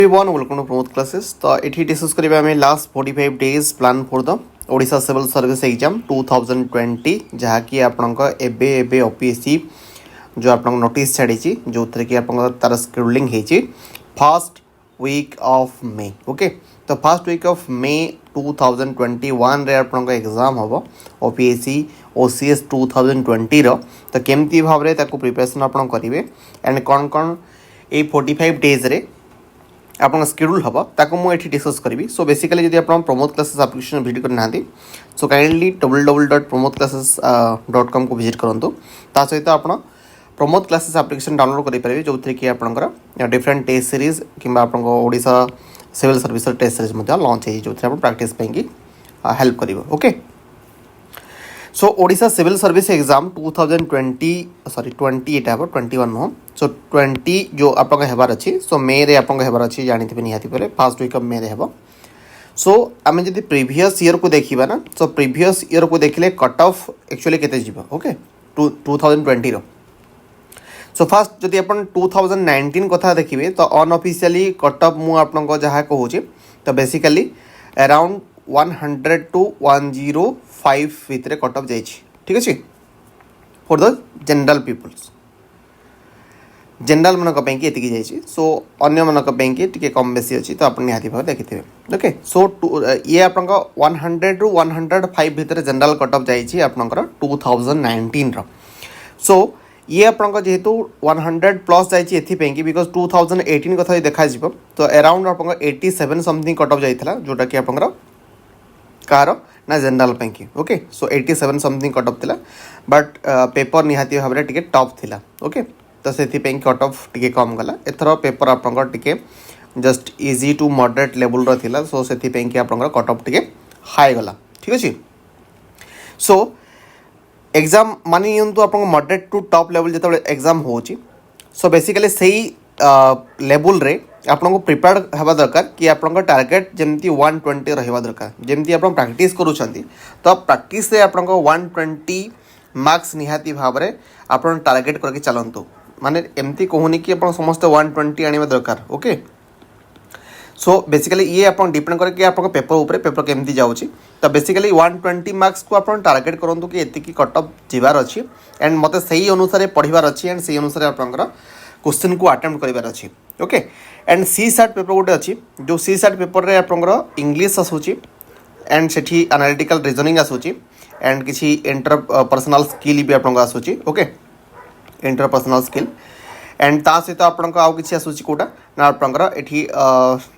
everyone, welcome to Promote Classes. तो एठी discuss करिबा हमें last 45 days plan for the Odisha civil service exam 2020 जहा कि आपनका एबे ओपीएससी जो आपन नोटिस छाड़ी जो थरे कि आपन तार शेड्यूलिंग हेची first week of May. Okay, तो फर्स्ट वीक ऑफ मे 2021 रे आपन एग्जाम हबो ओपीएससी ओसीएस 2020 रो. तो केमती भाव रे ताको प्रिपरेशन आपन करिवे एंड कोन ए 45 डेज रे आपन शेड्यूल हम ताको मुझे डिस्कस करी. सो बेसिकली जब आप प्रमोद क्लासेस एप्लिकेशन विजिट करना सो काइंडली www.promodclasses.com को विजिट करूँ. ता सहित आप प्रमोद क्लासेस एप्लिकेशन डाउनलोड करेंगे जो थी कि आपंकर डिफरेंट टेस्ट सीरीज कि Odisha civil service test series launch है जो आप प्रैक्टिस हेल्प कर. Okay, so Odisha civil service exam 2021 नुह. सो 20 जो आप हेबार अच्छी सो मे रे आप हेबार अच्छी जानते निहाती पे फर्स्ट वीक ऑफ मे रे हेबो. सो आम जब प्रीवियस ईयर को देखा ना सो प्रीवियस ईयर को देखले कट ऑफ एक्चुअली केते जीवो. ओके, 2020 रो. सो फर्स्ट जदि अपन 2019 कथा देखिए तो अनऑफिशियली कट ऑफ मु आपनको जहाँ कहूँ तो बेसिकली अराउंड 100 to 105 भितर कट ऑफ जाइए. ठीक अच्छे for the general peoples general मन एति जाइए. सो अन्य मन टे कम बेसी अच्छी तो आप निहाती भाव देखिथे. ओके, सो ये आप 100 to 105 भितर जनरल कट ऑफ जाइए आपंकर 2019 रो. सो ये आपंक जेहेतु 100 प्लस जाइए एथि बिकज 2018 कथा देखा तो अराउंड आप 87 समथिंग कट ऑफ जाइए जोटा कि आपंकर कार ना जनरल पैंकी. ओके, सो 87 समथिंग कट ऑफ थिला बट पेपर निहाती भाव में टिके टॉप थिला. ओके, तो से कट ऑफ टिके कम गला. एथर पेपर आपंकर टिके just easy to moderate level रो थिला. सो से आपंकर कट ऑफ टिके हाई गला. ठीक अच्छे. सो एग्जाम मानि नियंतु आप मॉडरेट टू टॉप लेवल जो एग्जाम हो सो बेसिकली सही लेवल रे आपको प्रिपेयर हवा दरकार कि आपन टारगेट जमती 120 रहा दरकार. जमती आप प्रैक्टिस करूछंती तो प्रैक्टिस से आपन 120 मार्क्स निहाती भाव में आप टारगेट करके चलतु. माने एमती कहूनी कि आप समस्त 120 आने दरकार. ओके, सो बेसिकली ये आप डिपेंड करे कि आप पेपर ऊपर पेपर केमती जाऊँगी. तो बेसिकली 120 मार्क्स को आप टारगेट करूँ कि एति कट ऑफ जीवार अच्छी एंड मत से अनुसार पढ़ार अच्छी एंड से अनुसार आपंकर क्वेश्चन को अटेम्प्ट करार अच्छी. Okay, and CSAT paper गोटे अच्छी जो सी सार्ट पेपर रे आपंकर इंग्लिश आसूची एंड से एनालिटिकल रीजनिंग आसूची एंड किसी इंटरपर्सनल स्किल भी आपको आसूची. ओके, इंटरपर्सनल स्किल एंड ता सहित आपको आउ कि आसूची कोटा ना आपंकर एठी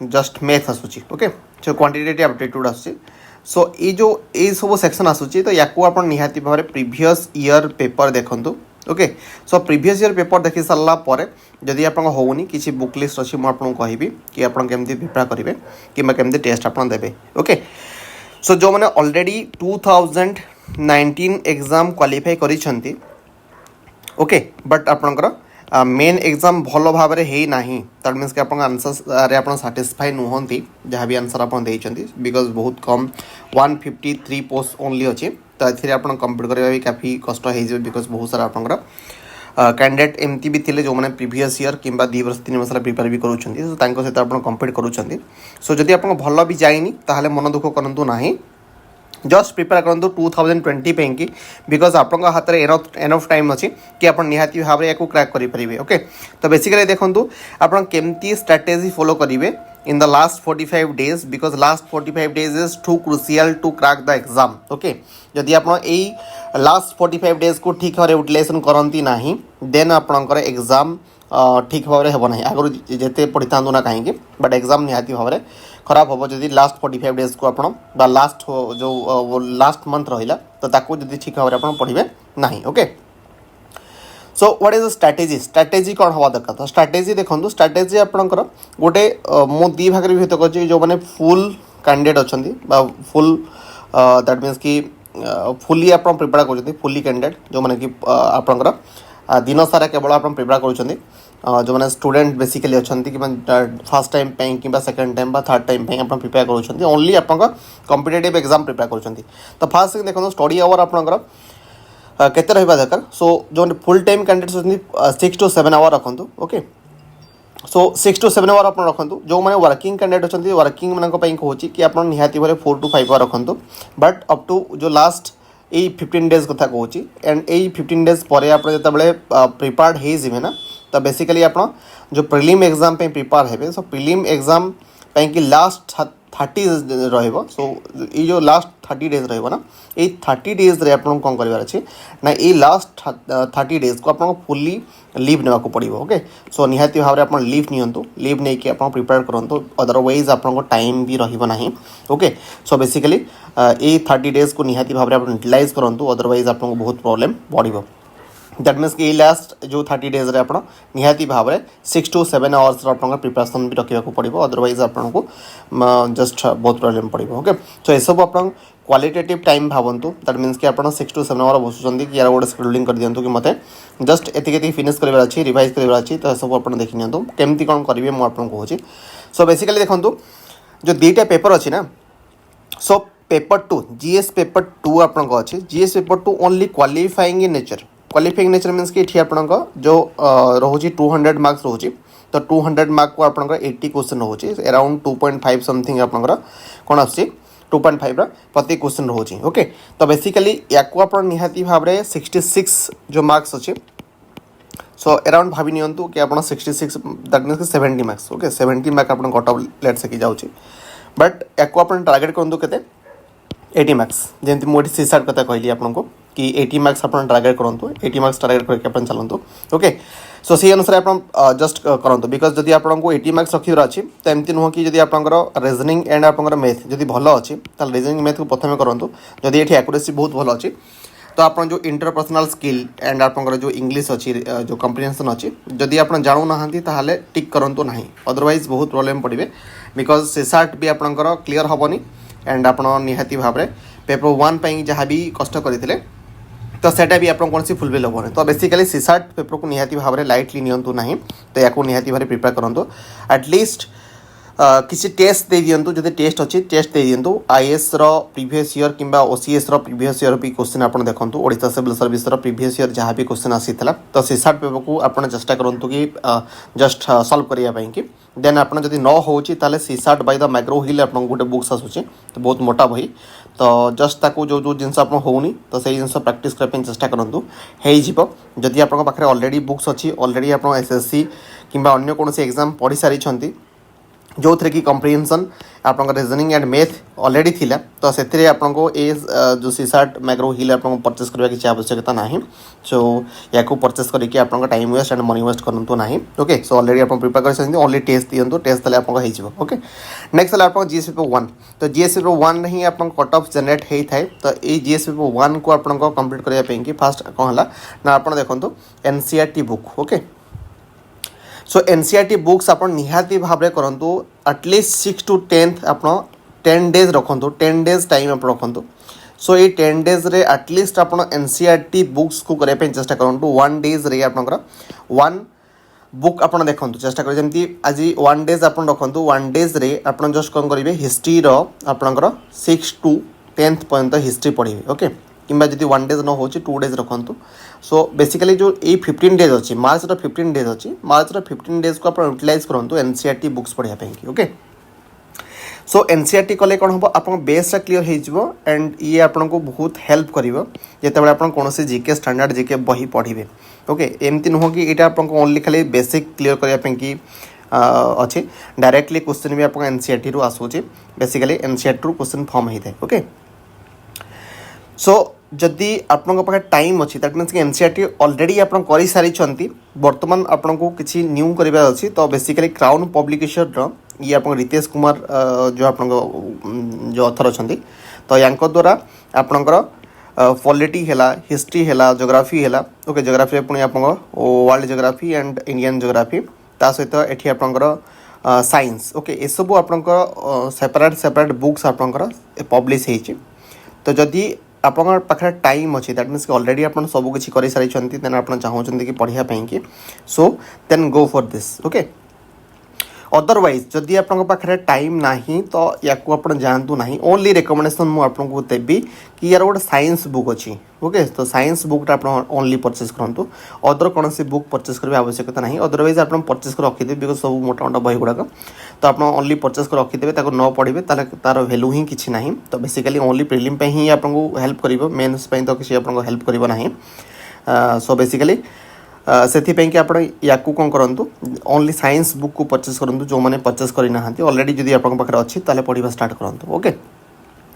जस्ट मैथ आसूची. ओके, सो क्वांटिटेटिव एप्टीट्यूड आसूची. सो ये जो ये सब सेक्शन आसूची तो या आप निहाती भाव में प्रीवियस ईयर पेपर देखंतु. Okay, so previous year paper देखि सारा पर जदि आप होनी किसी बुक लिस्ट अच्छी मुझे कहबी कि आप केमती प्रिपेयर करेंगे कि केमती टेस्ट आप देवे. ओके, सो जो मैंने ऑलरेडी 2019 एग्जाम क्वालिफाई करिसेंती. ओके, बट आपंकर मेन एग्जाम भल भाव में है ना दैट मीन्स कि आप आंसर आप साटिस्फाई नुहति जहाँ भी आंसर आप बिकज बहुत कम 153 पोस्ट ओनली अच्छी. तो ये आप कम्प्लीट करवा भी काफ़ी कष्ट हो बिकज बहुत सारा आपंकर कैंडिडेट एमती भी थे जो मैंने प्रीवियस ईयर कि 2 वर्ष 3 वर्ष प्रिपेयर भी करूँ सहित आप कम्प्लीट करूँ. सो जदि आप भल भी जाइनी ताहले मन दुख करूँ ना, जस्ट प्रिपेयर करूँ 2020 पे कि बिकज आप हाथ में एनफ टाइम अच्छी कि आप निहाती भाव में या क्रैक करेंगे. ओके, तो बेसिकली देखो आप केमती स्ट्रैटेजी फॉलो करेंगे in the last 45 days because last 45 days is too crucial to crack the exam. Okay, जदि आप लास्ट 45 डेज को ठीक भाव यूटिलाइजेशन करती ना देन आपंकर एग्जाम ठीक भाव में हेब ना. आगुरी जिते पढ़ी था ना कहीं बट एग्जाम निहाती भाव में खराब हम जदि लास्ट 45 डेज को आप लास्ट जो लास्ट मंथ रहा तो ताकू जदि ठीक भाव में पढ़े ना. Okay, so what is strategy कौन हवा दरकार. तो स्ट्रैटेजी देखो स्ट्रैटेजी आपंकर गोटे मो दी भाग में भीतर कर जो मैंने फुल कैंडिडेट अच्छा फुल दैट मीन्स कि फुली आप प्रिपेयर कर फुली कैंडिडेट जो मैंने कि आपंकर दिन सारा केवल आप प्रिपेयर करुँच जो मैंने स्टूडेंट बेसिकली अच्छा कि फर्स्ट टाइम कि सेकेंड टाइम थर्ड टाइम आप प्रिपेयर करुँच ओनली आप कॉम्पिटिटिव एग्जाम प्रिपेयर करुँच. तो फास्ट देखो स्टडी आवर आपंकर केते रहा दरकार. सो जो full time candidates 6 to 7 hour रखु. ओके, सो 6 to 7 आवर आप रखु जो मैंने वर्किंग कैंडिडेट अच्छा वर्किंग मान कहूँ कि आप निहाती भाव 4 to 5 आवर रखु बट अप टू जो लास्ट यही 15 days कथा कहूँ एंड यही 15 days पर आप जो प्रिपेयर्ड हो ना तो बेसिकली आप जो प्रिलिम एग्जाम प्रिपेयर हे सो प्रिलिम एग्जाम कि लास्ट 30 रहिबो सो ये जो लास्ट 30 days रहिबो ना ये 30 days रे आपन कौन करिवार अछि ना ये लास्ट 30 days को आपन फुल्ली लीव नेवा को पड़िबो ओके सो निहाती भाव रे आपन लीव नियंतु लीव नै कि आपन प्रिपेयर करंतु अदरवाइज आपन को टाइम भी रहिबो नाही ओके सो बेसिकली ये 30 days को निहाती भाव रे आपन यूटिलाइज करंतु अदरवाइज आपन को बहुत प्रॉब्लम पड़िबो दैट मीन्स कि लास्ट जो 30 days रे आपण निहाती भाव में 6 to 7 आवर्स आपन प्रिपरेशन भी रखा पड़ो अदरवाइज आपन को जस्ट बहुत प्रॉब्लम पड़ो ओके सो ये सब आप क्वालिटेटिव टाइम भावतु दैट मीन्स कि आप 6 to 7 आवर बसुँच कि यार गोटे शेड्यूलिंग कर दिंतु कि मते जस्ट एति फिनिश करार अच्छी रिवाइज करार अच्छी तो सब आप देखी नि केमती कौन करेंगे मुझे कहूँ सो बेसिकली देखो जो दुईटा पेपर अच्छी ना सो पेपर 2 जीएस पेपर 2 आपन अच्छी GS paper 2 only qualifying in nature qualifying nature means कि ये आपन जो रोचे 200 मार्क्स रोचे तो 200 मार्क को आप 80 क्वेश्चन रोचे अराउंड 2.5 समथिंग आप कौन आस 2.5 प्रति क्वेश्चन रोचे ओके तो बेसिकली या निहाती भाव में 66 जो मार्क्स अच्छे सो अराउंड भावी नियंतु कि आप 66 that means 70 marks okay 70 mark आप कट ऑफ लेट से जाऊँगी बट या टार्गेट करूँ के 80 मार्क्स जमी मुझे सी सार्ट कथा कहली आपको कि 80 मार्क्स आप टार्गेट करूँ 80 मार्क्स टार्गेट करके चलतु ओके सो सी अनुसार आप जस्ट करूँ बिकज जदि आपको 80 मार्क्स रखिबार अच्छी तो एमती नुह कि आपंकर रिजनिंग एंड आपंकर मैथ जदि भल अच्छी तो रिजनिंग मैथ को प्रथम करूँ जदि ये एक्यूरेसी बहुत भल अच्छी तो आप जो इंटरपर्सनल स्किल एंड आपंकर जो इंग्लिश अच्छी जो कम्प्रिहेंशन अच्छी जदि आप जानू ना ताहले टिक करूँ ना अदरवाइज बहुत प्रॉब्लम पड़े बिकज सी सार्ट भी आपंकर क्लीयर हेनी एंड आप निहाती भाव में पेपर 1 जहाँ भी कष्ट करते तो सेटा भी आप कौन सी फुलफिल हेनी तो बेसिकली सी सार्ट पेपर को निहाती भाव में लाइटली नियंतु ना तो या निहाती भाव प्रिपेयर करूँ एटलिस्ट किसी टेस्ट दे दिंतु जब टेस्ट अच्छी टेस्ट दे दिंतु आईएएस प्रीवियस ईयर कि ओसीएस प्रीवियस ईयर भी क्वेश्चन आप देखो Odisha civil service previous year जहाँ भी क्वेश्चन आसी तो सी सार्ट पेपर को आप चेष्टा करूँ कि जस्ट सॉल्व करने कि देन आप जब न हो सी सार्ट बाय द मैग्रो हिल आप गोटे बुक्स आसूँ तो बहुत मोटा बही तो जस्ट ताको जो जो जिनस आप होनी तो सही जिन प्रैक्टिस करने चेष्टा करूँ हो जदि आप पाखे ऑलरेडी बुक्स अच्छी ऑलरेडी आप एसएससी कि अन्य कौन एग्जाम पढ़ी सारी जो थे कि कम्प्रिहेंशन आप रिजनिंग एंड मैथ ऑलरेडी थिला तो से आपको ए जो सी सार्ट मैग्रो हिल आप परचेस करने की आवश्यकता ना सो या परचेस करके आप time waste and money waste करूँ ना ओके सो ऑलरेडी आप प्रिपेयर कर ओनली टेस्ट दिंतु टेस्ट देले आपको ओके नेक्स्ट है आप जीएस पेपर 1 तो जीएस पेपर 1 ही आप कट ऑफ जनरेट होता है तो ये जीएस पेपर 1 को आप कंप्लीट करने फास्ट कौन है ना आप देखो NCERT book okay so NCERT books आप निहाती भाव में करूँ एटलिस्ट 6 to 10 आप 10 days रखु 10 days टाइम आप रखु सो ये 10 days रे एटलिस्ट आप एनसीईआरटी बुक्स को करने चेष्टा करूँ 1 days रे आप 1 बुक आप देखो चेष्टा करें जमी आज 1 days आप रखु 1 days रे आप जस्ट कौन करेंगे हिस्ट्री आपंकर 6 to 10th पर्यंत हिस्ट्री पढ़े ओके कि जब 1 days न हो 2 days रखु सो बेसिकली जो ये 15 days अच्छी मार्च 15 days अच्छी मार्च 15 days को आप यूटिलाइज करूँ एनसीईआरटी बुक्स पढ़ाई ओके सो एनसीईआरटी कले कौन हम आप बेसटा क्लीयर हो एंड ये आपको बहुत हेल्प कर जिते आप कौन जीके स्टैंडर्ड जीके बही पढ़े ओके एमती नुह कि यहाँ आपको ओनली खाली बेसिक क्लीयर करने कि अच्छे डायरेक्टली क्वेश्चन भी आप एनसीईआरटी रू आसूँ बेसिकली एनसीईआरटी रू क्वेश्चन फॉर्म होता है ओके सो जदि आपके टाइम अच्छी दैट मीन्स कि एनसीईआरटी ऑलरेडी आप कर सारी बर्तमान आपको किसी न्यू करार अच्छी तो बेसिकली क्राउन पब्लिकेशन ये आप रितेश कुमार जो आप जो अथर अच्छा तो या द्वारा आपणकर पॉलिटी है हिस्ट्री है जोग्राफी है ओके जोग्राफी पुणी आप world geography and Indian geography ता सहित ये आपणकर साइंस ओके ये सब आपणकर सेपरेट सेपरेट बुक्स आपणकर पब्लिश होती तो जदि आप पाखे टाइम अच्छी दैट मीन्स ऑलरेडी आप सबकि कर सारी देन आप चाहते कि पढ़ाई कि so then go for this okay otherwise जदि आपन पाखे टाइम नाही तो या आप जातु ना ओनली रिकमेंडेशन मुझे आपको देवी कि यार गोटे साइंस बुक अच्छी ओके तो साइंस बुकटा आप ओनली परचेज करूँ अदर कौन बुक परचेज करने आवश्यकता नहीं अदरवाइज आप परचेज कर रखिदे बिकज सब मोटा मोटा बही गुड़ाक तो आप ओनली परचेज कर रखिदे न पढ़े तार वैल्यू ही किसी ना तो बेसिकली ओनली प्रिलिम ही आपको हेल्प कर मेन्स तो किसी आपको हेल्प करना सो बेसिकली से कि आप या कौन करूँ ओनली साइंस बुक को परचेज करूँ जो मैंने परचेज करना ऑलरेडी जदि आप अच्छी पढ़ा स्टार्ट करूँ ओके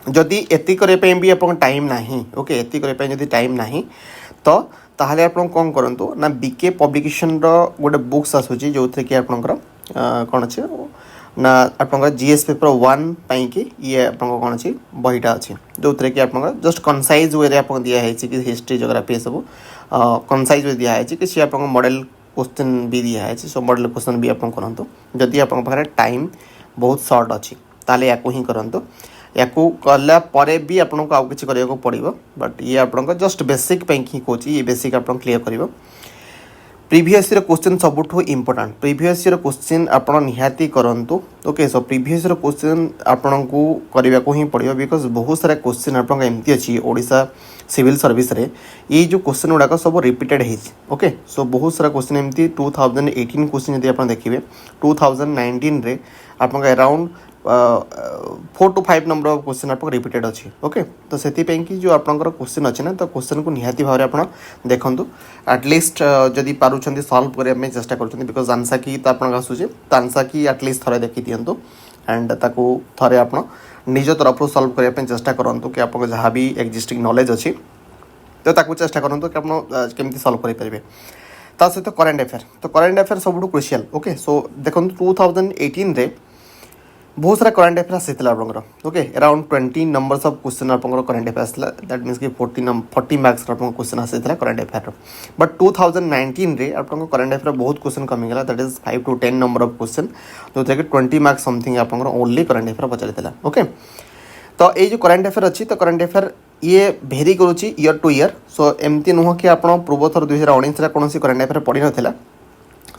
जदि एति करने भी आप टाइम ना ओके एति करने जदि टाइम ना तो ताहले आप कौन करूँ ना बीके पब्लिकेशन गोटे बुक्स आसूची जो थे कि आपंकर कौन अच्छे ना आपंकर जीएस पेपर 1 कि ये आप कौन अच्छी बहीटा अच्छी जो थे कि आप जस्ट कनसाइज वे आप दिखाई कि हिस्ट्री जोग्राफी सब कनसाइज वे दिखाई कि सी आप मॉडल क्वेश्चन भी दिखाई सो मॉडल क्वेश्चन भी आप करूँ जदि आप टाइम बहुत सर्ट अच्छी ताले या ही करूँ या कला परे भी आपको आउ किसी करने पड़ो बट ये आप जस्ट बेसिक ही कौन ये बेसिक आप क्लीयर कर प्रीवियस ईयर क्वेश्चन सबुठ इंपोर्टेंट प्रीवियस ईयर क्वेश्चन आप निहाती करूँ okay so previous year question आपन को करने को ही पड़ो बिकज बहुत सारा क्वेश्चन आप एमती अच्छी ओडिशा सिविल सर्विस रे ये जो क्वेश्चन गुड़ाक सब रिपीटेड ओके सो बहुत सारा क्वेश्चन एमती 2018 क्वेश्चन यदि आप देखिए 2019 रे आप around 4 to 5 number of question आप रिपीटेड अच्छी ओके तो से कि जो आपंकर क्वेश्चन अच्छे ना तो क्वेश्चन को निहाती भाव आप देखूँ एटलिस्ट जदि पार्टी सल्व करने चेष्टा कर बिकज आंसर की तो आप आसूचे तो आंसर की एटलिस्ट थे देखी दिंतु एंड ताकू थे आप निज तरफ सल्व करने चेष्टा करूँ कि आप जहाँ भी एक्जिस्टिंग नॉलेज अच्छी तो ताकू चेष्टा करूँ कि आप केमती सल्व करेंगे ता सहित करेन्ट अफेयर तो करेन्ट अफेयर सब क्रुशियल ओके सो देखो 2018 रे बहुत सारा करेन्ट अफेयर आसाला आप okay around 20 numbers of question आप करेन्ट अफेयर आसाला दैट मीन्स कि 40 मार्क्स क्वेश्चन आसाला करेन्ट अफेयर बट 2019 रे आप करेन्ट अफेयर बहुत क्वेश्चन कमीगला that is 5 to 10 number of question जो थे कि 20 मार्क्स समथिंग आप ओनली करेन्ट अफेयर पचार ओके तो ये जो करेन्ट अफेयर अच्छी तो करेन्ट अफेयर ये भेरी करुच्ची ईयर टू ईयर सो एमती नुह कि आप पूर्व थर 2019 कौन करेन्ट अफेयर पढ़ी नाला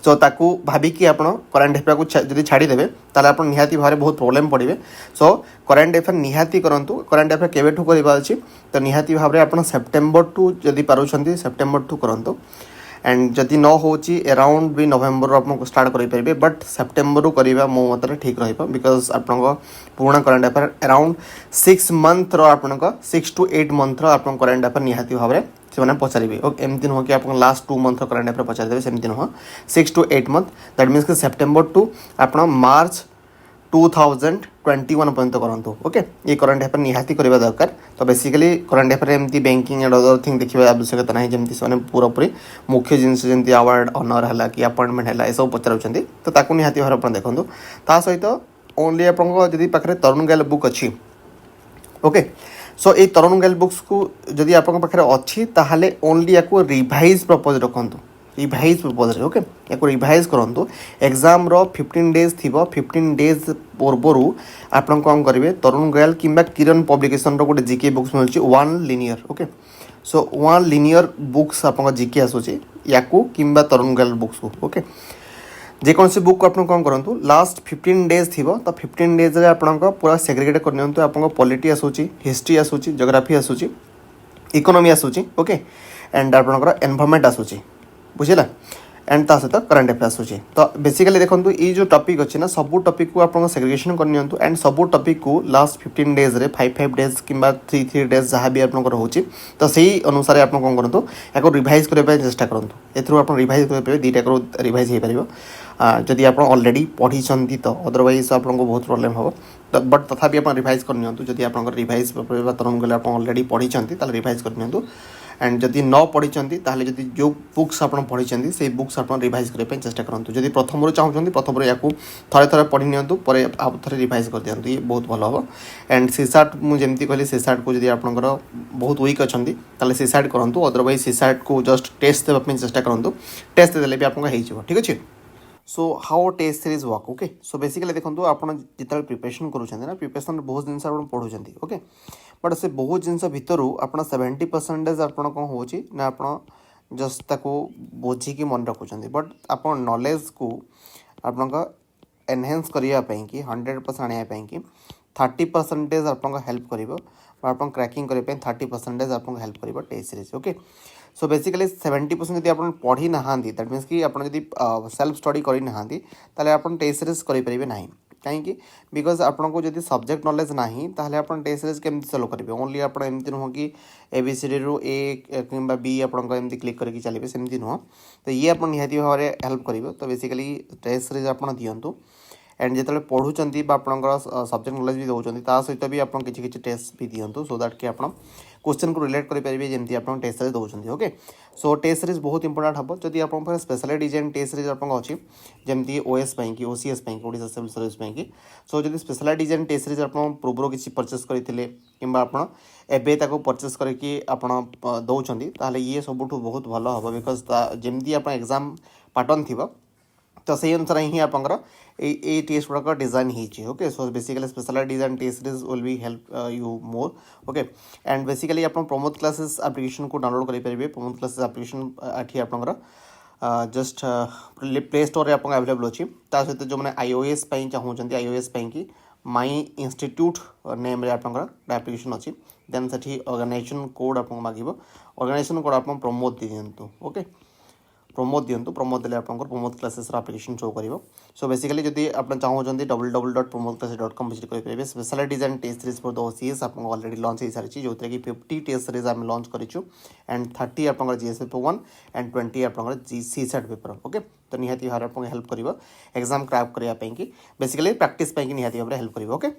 सो ताकू भाविकी आप करेन्ट अफेयर को जब छाड़देवे ताले आप निहाती भाव बहुत प्रोब्लेम पड़े सो करेन्ट अफेयर निहाती करूँ करेन्ट अफेयर केवेठू करवा तो निहाती भाव में आप सेप्टेम्बर टू जदि पार्टी सेप्टेम्बर टू करूँ एंड जदि न हो अराउंड भी नवेम्बर आप स्टार्ट करेंगे बट सेप्टेम्बर करवा मो मत ठीक रहा बिकज आप पुराना करेन्ट अफेयर अराउंड 6 मंथ आप 6 to 8 मंथ आप करेन्ट अफेयर निहाती भाव में से पचारे एमती नुह कि आप लास्ट 2 मंथ करेन्ट अफेयर पचारदेवे सेमती नुह 6 to 8 मंथ दैट मीन्स कि सेप्टेम्बर टू आप मार्च 2021 पर्यंत करूँ ओके ये करेन्ट अफेयर निहाती करवा दरकार तो बेसिकली करेन्ट अफेयर एमती बैंकिंग एंड अदर थिंग देखा आवश्यकता ना जमी से पूरापूरी मुख्य जिनस जमी अवार्ड ऑनर है कि अपॉइंटमेंट है सब पचार तो निहाती भाव आप देखूँ ता सहित ओनली आप पाखे तरुण गाइल बुक अच्छी ओके सो ये तरुण गाइल बुक्स को जदि आप अच्छी ताहले ओनली या रिवाइज प्रपोज रखुँ रिवाइज प्रपोज ओके या रिवाइज करूँ एग्जाम 15 डेज थी 15 डेज पूर्वर आप कौन करेंगे तरुण गाइल कि किरण पब्लिकेशन गोटे जीके बुक्स मिलूँ 1 linear okay so 1 linear books आप जीके आसूँ या कि तरुण गाइल बुक्स को ओके जेकोसी बुक आप कौन करूँ लास्ट 15 डेज थी तो 15 डेज आप पूरा सेग्रीगेट कर आप पॉलिटी आसूँ हिस्ट्री आसूँ जोग्राफी आसूँ इकोनॉमी आसूँ ओके एंड आपंकर एनवायरनमेंट आसूँ बुझेगा एंड ता सहित करेन्ट अफेयर आसूँ तो बेसिकली देखो ये जो टॉपिक अच्छी ना सब टॉपिक को आप सेग्रीगेशन कर एंड सब टॉपिक को लास्ट 15 डेज रे 5 डेज कि 3 डेज जहाँ भी आपंकर हो तो सही अनुसार आप कौन करूँ या रिवाइज करने चेष्टा करूँ एथरू रिवाइज करेंगे दुईटा रिवाइज हो पार जदि आप ऑलरेडी पढ़ी तो अदरवाइज आपको बहुत प्रोब्लेम हम तो बट तथापि आप रिवाइज कर जदि आप रिवाइज तरुण गले आप ऑलरेडी पढ़ी रिवाइज कर एंड जदि न पढ़ी ताहले जदि जो बुक्स आप पढ़ी से बुक्स आप रिवाइज करने चेष्टा करूँ जदि प्रथम चाहूँ प्रथम या थे थे पढ़ी निपर आप थे रिवाइज कर दिखाँ ये बहुत भल हम एंड सीसाट मुझे कहली सीसाट को जब आपंकर बहुत वीक अच्छा ताले सीसाट करूँ अदरवाइज सीसाट को जस्ट टेस्ट देवाई चेष्टा करूँ टेस्ट देले भी आपको ठीक अच्छे so how test series work okay so basically देखो आप जिते प्रिपरेशन करूँ प्रिपरेशन बहुत जिन पढ़ुं ओके बट से बहुत जिन भितर आप 70% आप कौन हो आप जस्ट ताको बोझिकी मन रखुं बट आप नॉलेज को आप एनहांस करने कि 100% आने कि 30% आपको हेल्प कर क्रैकिंग करने 30% आपको हेल्प कर test series okay so basically 70% जब आप पढ़ी ना दैट मीन्स कि आप सेल्फ स्टडी करना ताले आप टेस्ट सीरीज करेंगे ना कहीं बिकज आपको जब सब्जेक्ट नॉलेज ना ताहले आप टेस्ट सीरीज केमती सॉल्व करेंगे ओनली आप एमती नुह कि ABCD रु ए कि बी आपको एमती क्लिक करके चलिए सेमती नुह तो ये आप निहाती भाव में हेल्प कर तो बेसिकली टेस्ट सीरीज आप दिंतु एंड जो पढ़ुंट आपंकर सब्जेक्ट नॉलेज भी दौरान ता सहित भी आप किसी टेस्ट भी दिंतु सो दैट कि आप क्वेश्चन को रिलेट करेंगे जमी आप टेस्ट सीरीज दौरान ओके सो टेस्ट सीरीज बहुत इंपोर्टेंट हम जदि आप स्पेशल डिजाइन टेस्ट सीरीज आप अच्छी जमी OS कि OCS ओडिशा सिविल सर्विस कि सो जो स्पेशल डिजाइन टेस्ट सीरीज आप पूर्व किसी परचेस करते कि आप परचेस करके दौरान ये सब बहुत भल हम बिकज जमी आप एग्जाम पैटर्न थी तो सही अनुसार ही आपंकर ये टेस्ट गुड़ाक डिजाइन होती okay so basically special design test series will be help you more okay and basically आप प्रमोद क्लासेस एप्लिकेशन को डाउनलोड करेंगे प्रमोद क्लासेस एप्लिकेशन ये आपंकर जस्ट प्ले स्टोर आप अवेलेबल अच्छी सहित जो मैंने iOS चाहते iOS कि माई इंस्टीट्यूट नेम आपंकर एप्लिकेशन अच्छी देन से ऑर्गेनाइजेशन कोड आपको मांग ऑर्गेनाइजेशन कोड आप प्रमोद दे दिंतु ओके प्रमोद दिंतु प्रमोद देले आपंकर प्रमोद क्लासेस एप्लिकेशन शो कर सो बेसिकली जदि आप चाहते www.promodclasses.com विजिट करेंगे special design test series for the OCS आपको ऑलरेडी लॉन्च हो सारी जो कि 50 टेस्ट सीरीज आम लॉन्च करूँ एंड 30 आपंकर GS पेपर 1 एंड 20 आपंकर CSAT पेपर ओके तो निहाती भाव आपको हेल्प कर एग्जाम क्रैक करने बेसिकली प्रैक्टिस निहाती भाव हेल्प कर ओके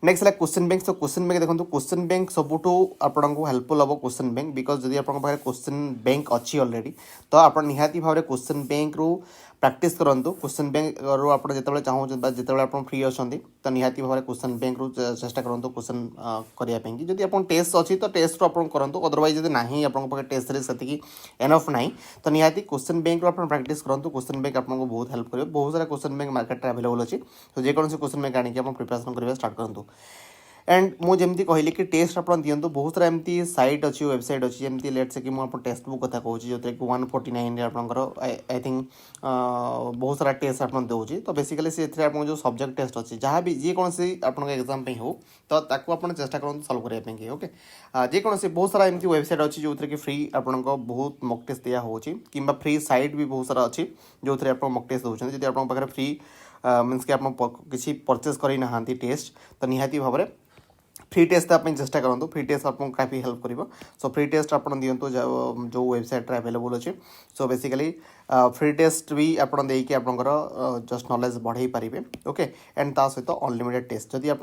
नेक्स्ट है question bank so question bank देखो क्वेश्चन बैंक सबुठू आपको हेल्पफुल हम क्वेश्चन बैंक बिकज जब आप क्वेश्चन बैंक अच्छी ऑलरेडी तो आप निहाती भाव क्वेश्चन बैंक रु प्रैक्टिस करूँ क्वेश्चन बैंक रु आप जो चाहते जिते आप फ्री अच्छा तो निहाती भाव क्वेश्चन बैंक रु चेष्टा करूँ क्वेश्चन करने जब आप टेस्ट अच्छी तो टेस्ट रू आप करूँ अदरवाइज जब ना आप टेस्ट सीरीज से एनफ ना तो निहाती क्वेश्चन बैंक रू आप प्रैक्टिस करूँ क्वेश्चन बैंक आपको बहुत हेल्प कर बहुत सारा क्वेश्चन बैंक मार्केट में अवेलेबल अच्छी तो जेकोसी क्वेश्चन बैंक आने प्रिपरेशन करवा स्टार्ट करूँ एंड मुझे कहली कि टेस्ट आप दिंतु बहुत सारा एमती साइट अच्छी वेबसाइट अच्छी जमी लेट से कि मुझे टेस्ट बुक कथा कहूँ जो कि 149 आपंकर आई थिंक बहुत सारा टेस्ट आप दूसरी तो बेसिकली से जो सब्जेक्ट टेस्ट अच्छी जहाँ भी जेकोसी आप एग्जाम हो तो आप चेष्टा करूँ सल्व करने ओके जेकोसी बहुत सारा एमती वेबसाइट अच्छी जो कि फ्री आपको बहुत मक टेस्ट दिया हो कि फ्री साइट भी बहुत सारा अच्छी जो थी आप मक टेस्ट दूसरे जब आप फ्री मीन्स कि आप किसी परचेस करना टेस्ट तो निहाती भाव में फ्री टेस्ट आप चेष्टा करूँ फ्री टेस्ट आपको काफ़ी हेल्प कर सो फ्री टेस्ट आप दिंतु जो वेबसाइट अवेलेबल अच्छे सो बेसिकली फ्री टेस्ट भी आप देकी आपंकर जस्ट नॉलेज बढ़ाई पारे ओके एंड ता सहित अनलिमिटेड टेस्ट जदि आप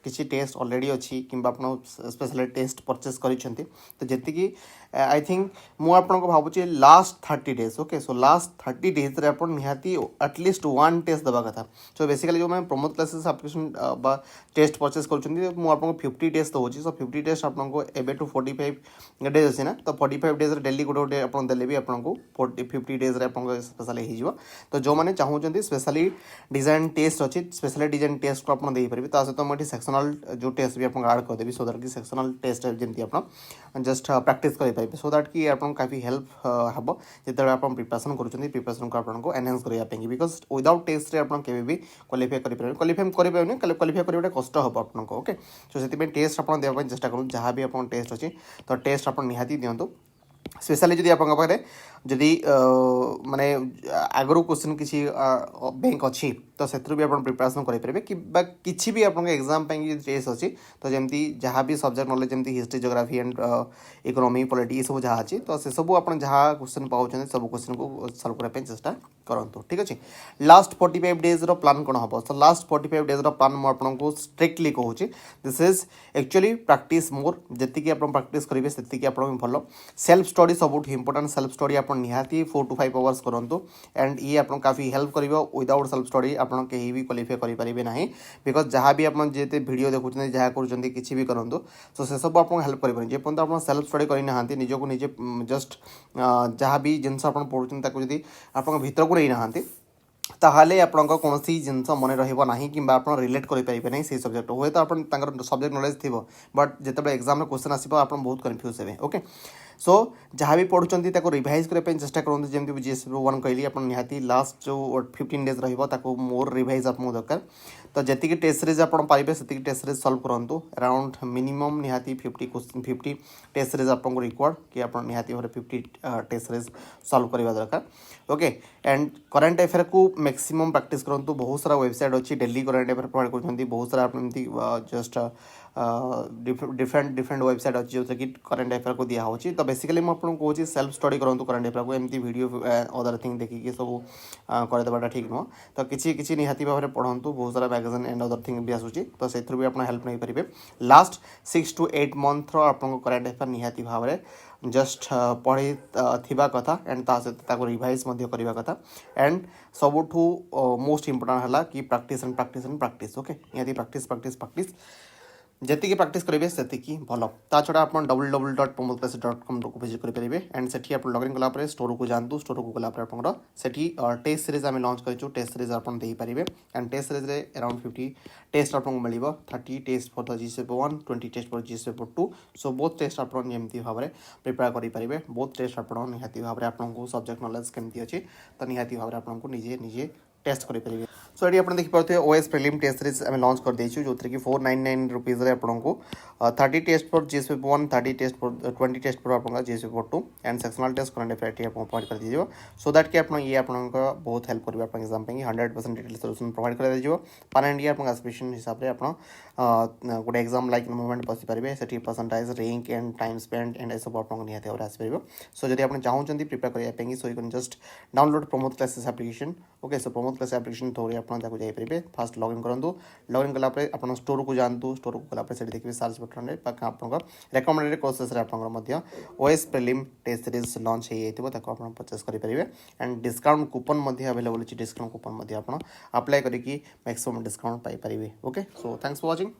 किसी टेस्ट ऑलरेडी अच्छी कि स्पेशल टेस्ट परचेस कर तो जी आई थिंक मुझे भावुँ last 30 days okay so last 30 days आप निहाती एटलिस्ट 1 टेस्ट देवा कथा सो बेसिकली जो मैं Pramod classes application test purchase कर 50 टेस्ट दूसरी सो 50 टेस्ट आपको एबे टू 45 डेज अच्छी ना तो 45 डेज डेली गोटे गोटे आप देले भी आपको 50 डेज स्पेशल हो तो जो मैंने चाहते स्पेशली डिजाइन टेस्ट अच्छी स्पेशल डिजाइन टेस्ट को आप देपारे सहित मुझे सेक्शनल जो टेस्ट भी आपको आड करदेवी सो दैट कि सेक्शनल टेस्ट जमी आप जस्ट प्रैक्टिस करेंगे सो दैट कि आपको काफ़ी हेल्प हम जिते आप प्रिपरेशन प्रिपरेशन को आपको एनहांस करने बिकज विदाउट टेस्ट आप भी क्वालिफाई क्वालिफाई करने कष्ट हम आपको ओके सो से टेस्ट आप देवाई चेष्टा करूँ जहाँ भी आप टेस्ट अच्छी तो टेस्ट आप निहाती दिंतु स्पेशली जदि आप जदि माने आगु क्वेश्चन किसी बैंक अच्छी तो से भी आप प्रिपरेशन करेंगे कि भी आप एग्जाम टेस्ट अच्छी तो जमी जहाँ भी सब्जेक्ट नॉलेज जमी history geography and economy polity सब जहाँ अच्छी तो से सब आप जहाँ क्वेश्चन पाँच सब क्वेश्चन को सॉल्व करने चेष्टा करूँ ठीक अच्छे लास्ट 45 डेज प्लान कौन हम तो लास्ट 45 डेज प्लान मुझे स्ट्रिक्टली कहूँ this is actually practice more जी आप प्रैक्टिस करेंगे से आप भल सेल्फ स्टडी सब इंपोर्टेंट सेल्फ स्टडी आप निहाती 4 to 5 आवर्स करूँ एंड ये आपको काफ़ी हेल्प कर विदाउट सेल्फ स्टडी आप कहीं भी क्वालिफाई करेंगे ना बिकज जहाँ भी आप जिते वीडियो देखुं जहाँ कर किसी भी करूँ तो से सब आपको हेल्प करें जेपर्यंत आप सेल्फ स्टडी करना निजक निजे जस्ट जहाँ भी जिनस आप पढ़ुं जब आप भर को नहीं ना ताहले आपंक कौन जिनस मन रहा कि आप रिलेट करेंगे ना से सब्जेक्ट हे तो आप सब्जेक्ट नॉलेज थी बट जिते एग्जाम क्वेश्चन आसो आप बहुत कन्फ्यूज हे ओके सो जहाँ भी पढ़ुଛନ୍ତି ତାକୁ ରିଭାଇଜ୍ କରିବା ପାଇଁ ଚେଷ୍ଟା କରନ୍ତୁ ଯେମିତି ମୁଁ GS पेपर 1 କହିଲି ଆପଣ ନିହାତି ଲାଷ୍ଟ ଯେଉଁ 15 ଡେଜ୍ ରହିବ ତାକୁ ମୋर ରିଭାଇଜ୍ ଆପଣଙ୍କୁ ଦରକାର ତ ଯେତିକି ଟେଷ୍ଟ ସିରିଜ୍ ଆପଣ ପାରିବେ ସେତିକି ଟେଷ୍ଟ ସିରିଜ୍ ସଲ୍ଭ କରନ୍ତୁ अराउंड मिनिमम निहाती 50 क्वेश्चन 50 टेस्ट सीरीज आपको रिक्वायर्ड कि आप निहाती भाव 50 टेस्ट सीरीज सॉल्व करवा दरकार ओके एंड करंट अफेयर को मैक्सिमम प्रैक्टिस करंतु बहुत सारा वेबसाइट अच्छी डेली करंट अफेयर प्रोवाइड करछंती बहुत सारा एमती जस्ट डिफरेंट वेबसाइट अच्छी जो कि करंट अफेयर को दिया होची तो बेसिकली मैं आपको कहूँ सेल्फ स्टडी करंतु करंट अफेयर को एमती वीडियो अदर थिंग देखिए सब कर देवाटा ठीक नुह तो किसी निहाती भाव में पढ़ंतु बहुत सारा मैगजीन एंड अदर थिंग भी आसूची तो से भी आप हेल्प नहीं पारे लास्ट 6 to 8 मंथ आपको करंट अफेयर निहाती भाव में जस्ट पढ़ी थिबा कथा एंड ता सहित रिवाइज करवा कथा एंड सबुठू मोस्ट इंपोर्टेंट है कि practice and practice and practice okay निहाती प्रैक्टिस प्रैक्टिस प्रैक्टिस जेतिकी प्रैक्टिस करेंगे सेतिकी भल ता छड़ा आप www.promodclasses.com को विजिट करेंगे एंड सेठी आप लॉगिन कला स्टोर को जातु स्टोर को गला सेठी टेस्ट सीरीज आम लॉन्च करूँ टेस्ट सीरीज आप पारे एंड टेस्ट सीरीज रे अराउंड 50 टेस्ट आपको मिल 30 test for the GS paper 1 20 test for GS paper 2 so both test आप नियमित भाव में प्रिपेयर करेंगे बोथ टेस्ट आप निहाती भाव में आपको सब्जेक्ट नॉलेज केमती अच्छी तो निहाती भाव में आपको निजे निजे टेस्ट करेंगे सो ये आप देखिए OS प्रिलिम टेस्ट सीरीज आम लॉन्च कर देचु जो कि 499 रुपीज आपको 30 test for GS paper 1 30 test for 20 test for आपका GS paper 2 and sectional test current affair आपको प्रोवाइड कर दीजिए सो दैट कि ये आपको बहुत हेल्प करेगा आपको एग्जाम पे 100% डिटेल सोल्यूशन प्रोवाइड कर दीजिए पान इंडिया आपको एस्पिरेशन हिसाब से आप गोटे एग्जाम लाइक मूवमेंट बसी पारे से percentage rank and time spend and ये सब आपको निहाती भाव आसपार सो जब आप चाहते प्रिपेयर करने so you can just download Pramod classes application okay so Pramod class application through आप जाइए फास्ट लॉगिन करूँ लॉगिन कलापर आप स्टोर को जातु स्टोर को गलापर से देखिए सर्च बटन में आप recommended courses OS prelim test series launch हो आप परचेस करेंगे एंड डिस्काउंट कूपन अवेलेबल अच्छी डिस्काउंट कूपन आप अप्लाई करके मैक्सिमम डिस्काउंट पाइपर okay so thanks for watching.